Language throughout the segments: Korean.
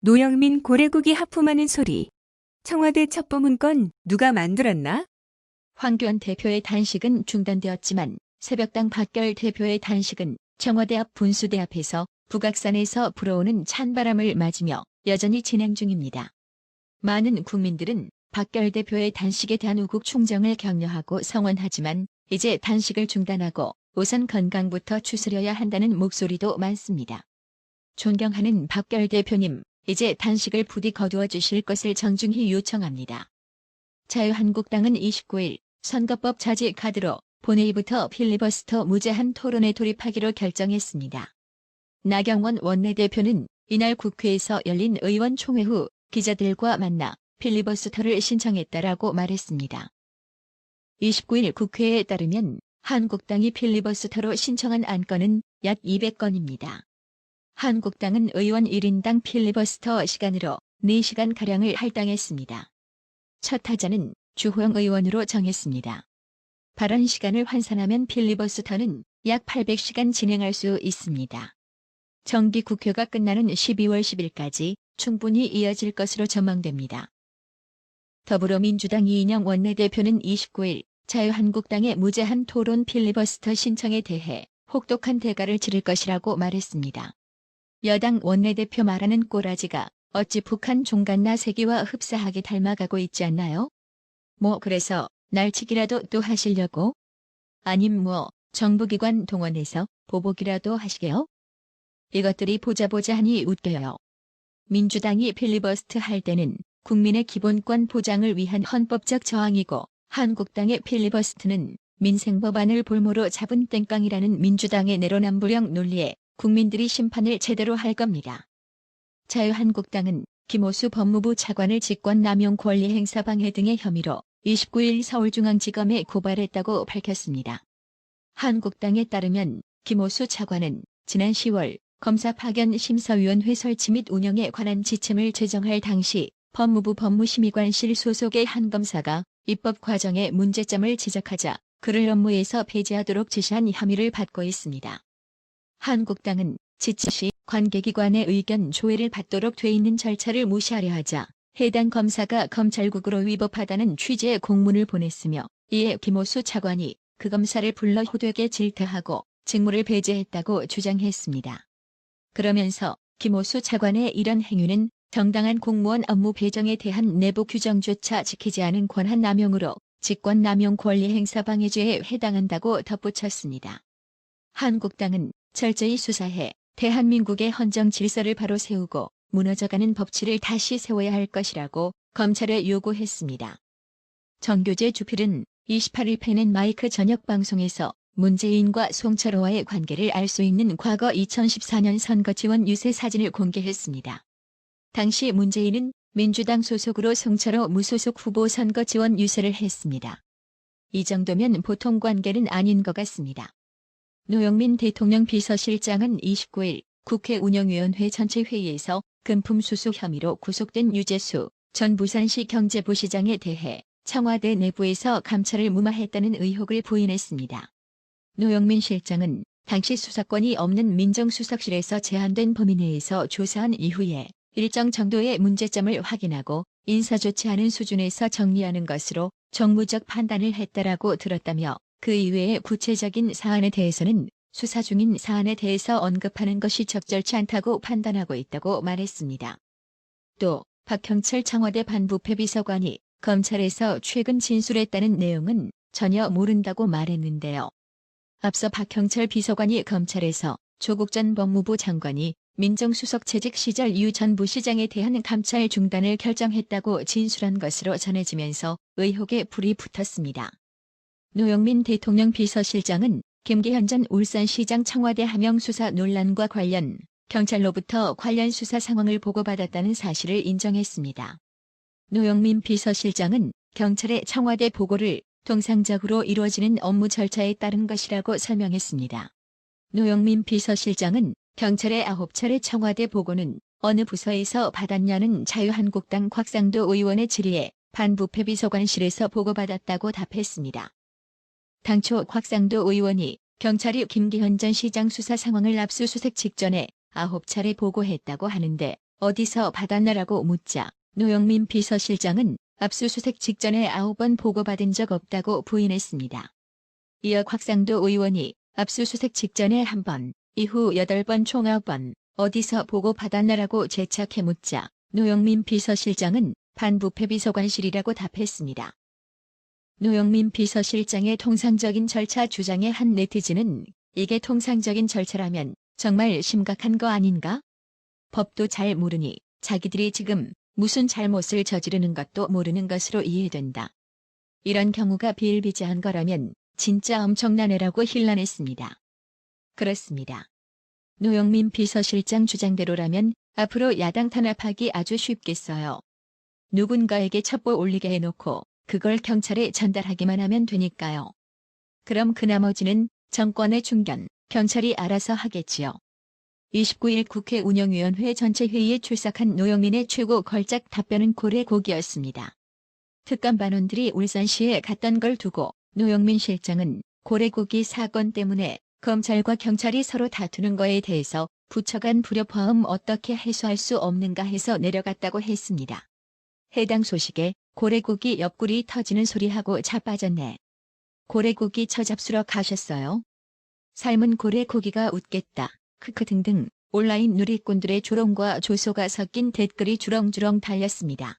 노영민 고래고기 하품하는 소리. 청와대 첩보문건 누가 만들었나? 황교안 대표의 단식은 중단되었지만 새벽당 박결 대표의 단식은 청와대 앞 분수대 앞에서 북악산에서 불어오는 찬바람을 맞으며 여전히 진행 중입니다. 많은 국민들은 박결 대표의 단식에 대한 우국 충정을 격려하고 성원하지만 이제 단식을 중단하고 우선 건강부터 추스려야 한다는 목소리도 많습니다. 존경하는 박결 대표님, 이제 단식을 부디 거두어 주실 것을 정중히 요청합니다. 자유한국당은 29일 선거법 자질 카드로 본회의부터 필리버스터 무제한 토론에 돌입하기로 결정했습니다. 나경원 원내대표는 이날 국회에서 열린 의원총회 후 기자들과 만나 필리버스터를 신청했다라고 말했습니다. 29일 국회에 따르면 한국당이 필리버스터로 신청한 안건은 약 200건입니다. 한국당은 의원 1인당 필리버스터 시간으로 4시간가량을 할당했습니다. 첫 타자는 주호영 의원으로 정했습니다. 발언 시간을 환산하면 필리버스터는 약 800시간 진행할 수 있습니다. 정기 국회가 끝나는 12월 10일까지 충분히 이어질 것으로 전망됩니다. 더불어민주당 이인영 원내대표는 29일 자유한국당의 무제한 토론 필리버스터 신청에 대해 혹독한 대가를 치를 것이라고 말했습니다. 여당 원내대표 말하는 꼬라지가 어찌 북한 종갓나 새끼와 흡사하게 닮아가고 있지 않나요? 그래서 날치기라도 또 하시려고? 아님 정부기관 동원해서 보복이라도 하시게요? 이것들이 보자 하니 웃겨요. 민주당이 필리버스트 할 때는 국민의 기본권 보장을 위한 헌법적 저항이고 한국당의 필리버스트는 민생법안을 볼모로 잡은 땡깡이라는 민주당의 내로남불형 논리에 국민들이 심판을 제대로 할 겁니다. 자유한국당은 김오수 법무부 차관을 직권남용 권리행사 방해 등의 혐의로 29일 서울중앙지검에 고발했다고 밝혔습니다. 한국당에 따르면 김오수 차관은 지난 10월 검사파견심사위원회 설치 및 운영에 관한 지침을 제정할 당시 법무부 법무심의관실 소속의 한 검사가 입법 과정에 문제점을 지적하자 그를 업무에서 배제하도록 지시한 혐의를 받고 있습니다. 한국당은 지침 시 관계기관의 의견 조회를 받도록 돼 있는 절차를 무시하려 하자 해당 검사가 검찰국으로 위법하다는 취지의 공문을 보냈으며 이에 김오수 차관이 그 검사를 불러 호되게 질타하고 직무를 배제했다고 주장했습니다. 그러면서 김오수 차관의 이런 행위는 정당한 공무원 업무 배정에 대한 내부 규정조차 지키지 않은 권한 남용으로 직권남용 권리행사 방해죄에 해당한다고 덧붙였습니다. 한국당은 철저히 수사해 대한민국의 헌정 질서를 바로 세우고 무너져가는 법치를 다시 세워야 할 것이라고 검찰에 요구했습니다. 정교제 주필은 28일 펜앤마이크 저녁 방송에서 문재인과 송철호와의 관계를 알 수 있는 과거 2014년 선거 지원 유세 사진을 공개했습니다. 당시 문재인은 민주당 소속으로 송철호 무소속 후보 선거 지원 유세를 했습니다. 이 정도면 보통 관계는 아닌 것 같습니다. 노영민 대통령 비서실장은 29일 국회 운영위원회 전체 회의에서 금품 수수 혐의로 구속된 유재수 전 부산시 경제부시장에 대해 청와대 내부에서 감찰을 무마했다는 의혹을 부인했습니다. 노영민 실장은 당시 수사권이 없는 민정수석실에서 제한된 범위 내에서 조사한 이후에 일정 정도의 문제점을 확인하고 인사조치하는 수준에서 정리하는 것으로 정무적 판단을 했다라고 들었다며 그 이외의 구체적인 사안에 대해서는 수사 중인 사안에 대해서 언급하는 것이 적절치 않다고 판단하고 있다고 말했습니다. 또 박형철 청와대 반부패 비서관이 검찰에서 최근 진술했다는 내용은 전혀 모른다고 말했는데요. 앞서 박형철 비서관이 검찰에서 조국 전 법무부 장관이 민정수석 재직 시절 유 전 부시장에 대한 감찰 중단을 결정했다고 진술한 것으로 전해지면서 의혹에 불이 붙었습니다. 노영민 대통령 비서실장은 김기현 전 울산시장 청와대 하명 수사 논란과 관련 경찰로부터 관련 수사 상황을 보고받았다는 사실을 인정했습니다. 노영민 비서실장은 경찰의 청와대 보고를 통상적으로 이루어지는 업무 절차에 따른 것이라고 설명했습니다. 노영민 비서실장은 경찰의 9차례 청와대 보고는 어느 부서에서 받았냐는 자유한국당 곽상도 의원의 질의에 반부패 비서관실에서 보고받았다고 답했습니다. 당초 곽상도 의원이 경찰이 김기현 전 시장 수사 상황을 압수수색 직전에 9차례 보고했다고 하는데 어디서 받았나라고 묻자 노영민 비서실장은 압수수색 직전에 9번 보고받은 적 없다고 부인했습니다. 이어 곽상도 의원이 압수수색 직전에 1번, 이후 8번 총 9번 어디서 보고받았나라고 재차게 묻자 노영민 비서실장은 반부패 비서관실이라고 답했습니다. 노영민 비서실장의 통상적인 절차 주장에 한 네티즌은 이게 통상적인 절차라면 정말 심각한 거 아닌가? 법도 잘 모르니 자기들이 지금 무슨 잘못을 저지르는 것도 모르는 것으로 이해된다. 이런 경우가 비일비재한 거라면 진짜 엄청난 애라고 힐난했습니다. 그렇습니다. 노영민 비서실장 주장대로라면 앞으로 야당 탄압하기 아주 쉽겠어요. 누군가에게 첩보 올리게 해놓고 그걸 경찰에 전달하기만 하면 되니까요. 그럼 그 나머지는 정권의 중견, 경찰이 알아서 하겠지요. 29일 국회 운영위원회 전체 회의에 출석한 노영민의 최고 걸작 답변은 고래고기였습니다. 특감반원들이 울산시에 갔던 걸 두고 노영민 실장은 고래고기 사건 때문에 검찰과 경찰이 서로 다투는 거에 대해서 부처 간 불협화음 어떻게 해소할 수 없는가 해서 내려갔다고 했습니다. 해당 소식에 고래고기 옆구리 터지는 소리하고 자빠졌네. 고래고기 저 잡수러 가셨어요? 삶은 고래고기가 웃겠다. 크크 등등 온라인 누리꾼들의 조롱과 조소가 섞인 댓글이 주렁주렁 달렸습니다.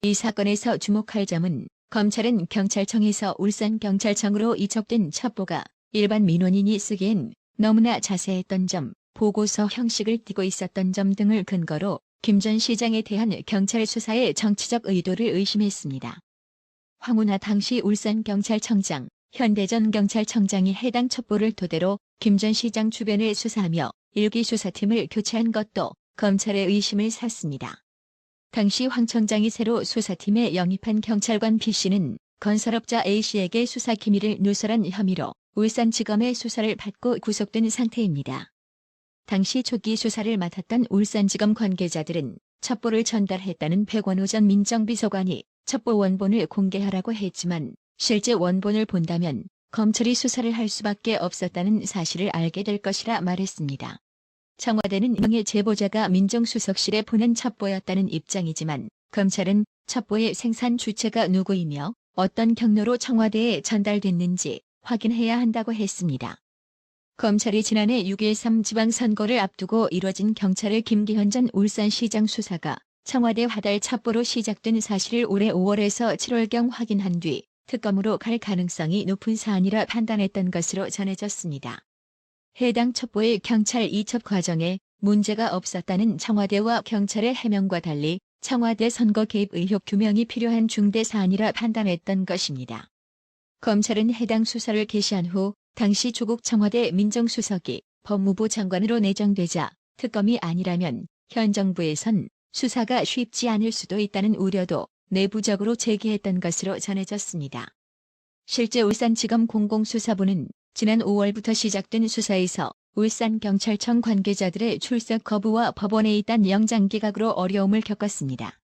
이 사건에서 주목할 점은 검찰은 경찰청에서 울산경찰청으로 이첩된 첩보가 일반 민원인이 쓰기엔 너무나 자세했던 점, 보고서 형식을 띠고 있었던 점 등을 근거로 김 전 시장에 대한 경찰 수사의 정치적 의도를 의심했습니다. 황운하 당시 울산경찰청장, 현대전 경찰청장이 해당 첩보를 토대로 김 전 시장 주변을 수사하며 일기 수사팀을 교체한 것도 검찰의 의심을 샀습니다. 당시 황 청장이 새로 수사팀에 영입한 경찰관 B씨는 건설업자 A씨에게 수사 기밀을 누설한 혐의로 울산지검의 수사를 받고 구속된 상태입니다. 당시 초기 수사를 맡았던 울산지검 관계자들은 첩보를 전달했다는 백원호 전 민정비서관이 첩보 원본을 공개하라고 했지만 실제 원본을 본다면 검찰이 수사를 할 수밖에 없었다는 사실을 알게 될 것이라 말했습니다. 청와대는 명예 제보자가 민정수석실에 보낸 첩보였다는 입장이지만 검찰은 첩보의 생산 주체가 누구이며 어떤 경로로 청와대에 전달됐는지 확인해야 한다고 했습니다. 검찰이 지난해 6.13 지방선거를 앞두고 이뤄진 경찰의 김기현 전 울산시장 수사가 청와대 화달 첩보로 시작된 사실을 올해 5월에서 7월경 확인한 뒤 특검으로 갈 가능성이 높은 사안이라 판단했던 것으로 전해졌습니다. 해당 첩보의 경찰 이첩 과정에 문제가 없었다는 청와대와 경찰의 해명과 달리 청와대 선거 개입 의혹 규명이 필요한 중대 사안이라 판단했던 것입니다. 검찰은 해당 수사를 개시한 후 당시 조국 청와대 민정수석이 법무부 장관으로 내정되자 특검이 아니라면 현 정부에선 수사가 쉽지 않을 수도 있다는 우려도 내부적으로 제기했던 것으로 전해졌습니다. 실제 울산지검 공공수사부는 지난 5월부터 시작된 수사에서 울산경찰청 관계자들의 출석 거부와 법원에 있던 영장 기각으로 어려움을 겪었습니다.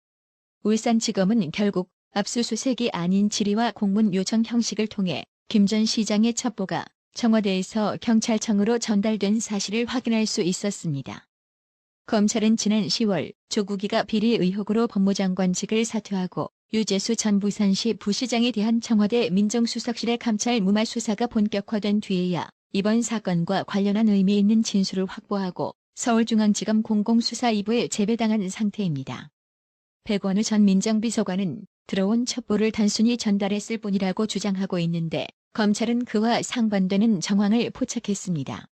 울산지검은 결국 압수수색이 아닌 질의와 공문 요청 형식을 통해 김 전 시장의 첩보가 청와대에서 경찰청으로 전달된 사실을 확인할 수 있었습니다. 검찰은 지난 10월 조국이가 비리 의혹으로 법무장관직을 사퇴하고 유재수 전 부산시 부시장에 대한 청와대 민정수석실의 감찰 무마 수사가 본격화된 뒤에야 이번 사건과 관련한 의미 있는 진술을 확보하고 서울중앙지검 공공수사 2부에 재배당한 상태입니다. 백원우 전 민정비서관은 들어온 첩보를 단순히 전달했을 뿐이라고 주장하고 있는데 검찰은 그와 상반되는 정황을 포착했습니다.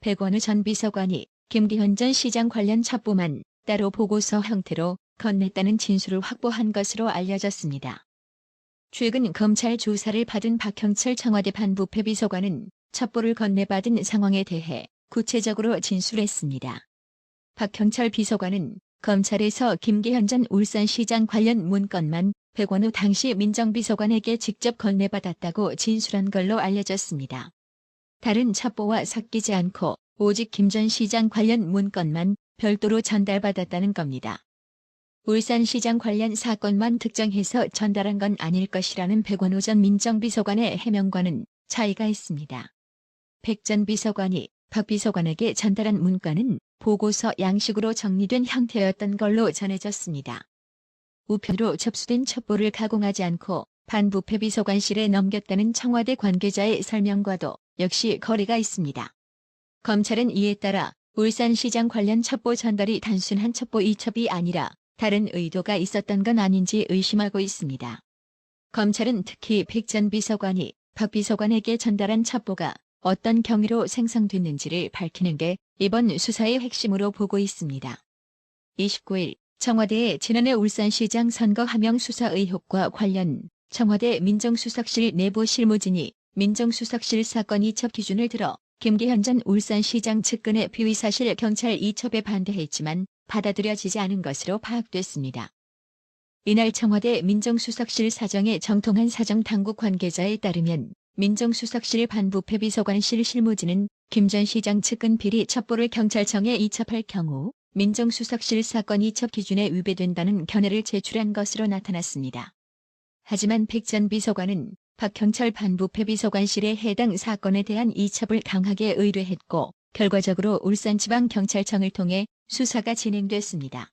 백원우 전 비서관이 김기현 전 시장 관련 첩보만 따로 보고서 형태로 건넸다는 진술을 확보한 것으로 알려졌습니다. 최근 검찰 조사를 받은 박형철 청와대 반부패 비서관은 첩보를 건네받은 상황에 대해 구체적으로 진술했습니다. 박형철 비서관은 검찰에서 김기현 전 울산시장 관련 문건만 백원우 당시 민정비서관에게 직접 건네받았다고 진술한 걸로 알려졌습니다. 다른 첩보와 섞이지 않고 오직 김 전 시장 관련 문건만 별도로 전달받았다는 겁니다. 울산시장 관련 사건만 특정해서 전달한 건 아닐 것이라는 백원우 전 민정비서관의 해명과는 차이가 있습니다. 백 전 비서관이 박 비서관에게 전달한 문건은 보고서 양식으로 정리된 형태였던 걸로 전해졌습니다. 우편으로 접수된 첩보를 가공하지 않고 반부패 비서관실에 넘겼다는 청와대 관계자의 설명과도 역시 거리가 있습니다. 검찰은 이에 따라 울산시장 관련 첩보 전달이 단순한 첩보 이첩이 아니라 다른 의도가 있었던 건 아닌지 의심하고 있습니다. 검찰은 특히 백 전 비서관이 박 비서관에게 전달한 첩보가 어떤 경위로 생성됐는지를 밝히는 게 이번 수사의 핵심으로 보고 있습니다. 29일 청와대의 지난해 울산시장 선거 하명 수사 의혹과 관련 청와대 민정수석실 내부 실무진이 민정수석실 사건 이첩 기준을 들어 김기현 전 울산시장 측근의 비위사실 경찰 이첩에 반대했지만 받아들여지지 않은 것으로 파악됐습니다. 이날 청와대 민정수석실 사정에 정통한 사정당국 관계자에 따르면 민정수석실 반부패 비서관실 실무진은 김 전 시장 측근 비리 첩보를 경찰청에 이첩할 경우 민정수석실 사건 이첩 기준에 위배된다는 견해를 제출한 것으로 나타났습니다. 하지만 백 전 비서관은 박 경찰 반부패 비서관실에 해당 사건에 대한 이첩을 강하게 의뢰했고 결과적으로 울산지방경찰청을 통해 수사가 진행됐습니다.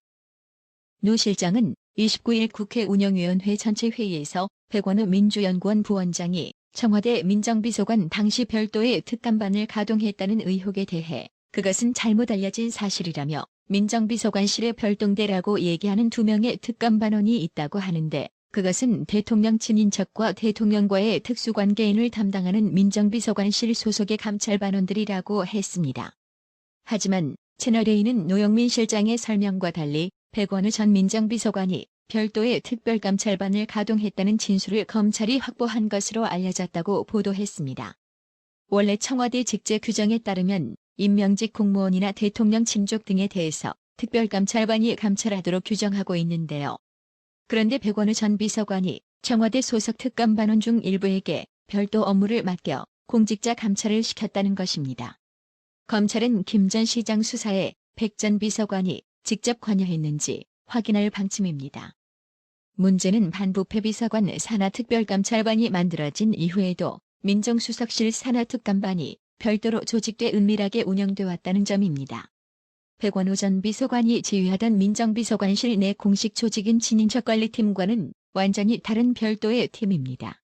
노 실장은 29일 국회 운영위원회 전체 회의에서 백원우 민주연구원 부원장이 청와대 민정비서관 당시 별도의 특감반을 가동했다는 의혹에 대해 그것은 잘못 알려진 사실이라며 민정비서관실에 별동대라고 얘기하는 2명의 특감반원이 있다고 하는데 그것은 대통령 친인척과 대통령과의 특수관계인을 담당하는 민정비서관실 소속의 감찰반원들이라고 했습니다. 하지만 채널A는 노영민 실장의 설명과 달리 백원우 전 민정비서관이 별도의 특별감찰반을 가동했다는 진술을 검찰이 확보한 것으로 알려졌다고 보도했습니다. 원래 청와대 직제 규정에 따르면 임명직 공무원이나 대통령 친족 등에 대해서 특별감찰반이 감찰하도록 규정하고 있는데요. 그런데 백원우 전 비서관이 청와대 소속 특감반원 중 일부에게 별도 업무를 맡겨 공직자 감찰을 시켰다는 것입니다. 검찰은 김 전 시장 수사에 백 전 비서관이 직접 관여했는지 확인할 방침입니다. 문제는 반부패 비서관 산하특별감찰반이 만들어진 이후에도 민정수석실 산하특감반이 별도로 조직돼 은밀하게 운영돼 왔다는 점입니다. 백원우 전 비서관이 지휘하던 민정비서관실 내 공식 조직인 친인척관리팀과는 완전히 다른 별도의 팀입니다.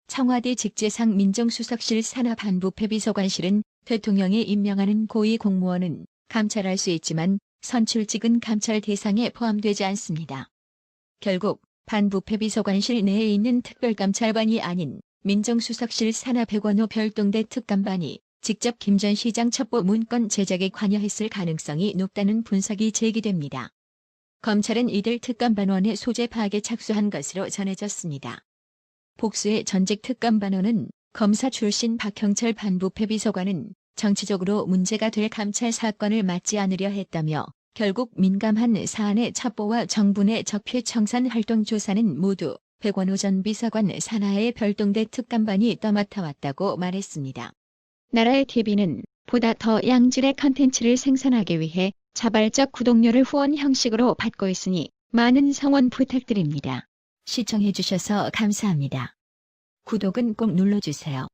청와대 직제상 민정수석실 산하반부패 비서관실은 대통령이 임명하는 고위 공무원은 감찰할 수 있지만 선출직은 감찰 대상에 포함되지 않습니다. 결국 반부패 비서관실 내에 있는 특별감찰반이 아닌 민정수석실 산하 백원우 별동대 특감반이 직접 김 전 시장 첩보 문건 제작에 관여했을 가능성이 높다는 분석이 제기됩니다. 검찰은 이들 특감반원의 소재 파악에 착수한 것으로 전해졌습니다. 복수의 전직 특감반원은 검사 출신 박형철 반부패 비서관은 정치적으로 문제가 될 감찰 사건을 맡지 않으려 했다며 결국 민감한 사안의 첩보와 정부 내 적폐 청산 활동 조사는 모두 백원우 전 비서관 산하의 별동대 특감반이 떠맡아왔다고 말했습니다. 나라의 TV는 보다 더 양질의 컨텐츠를 생산하기 위해 자발적 구독료를 후원 형식으로 받고 있으니 많은 성원 부탁드립니다. 시청해주셔서 감사합니다. 구독은 꼭 눌러주세요.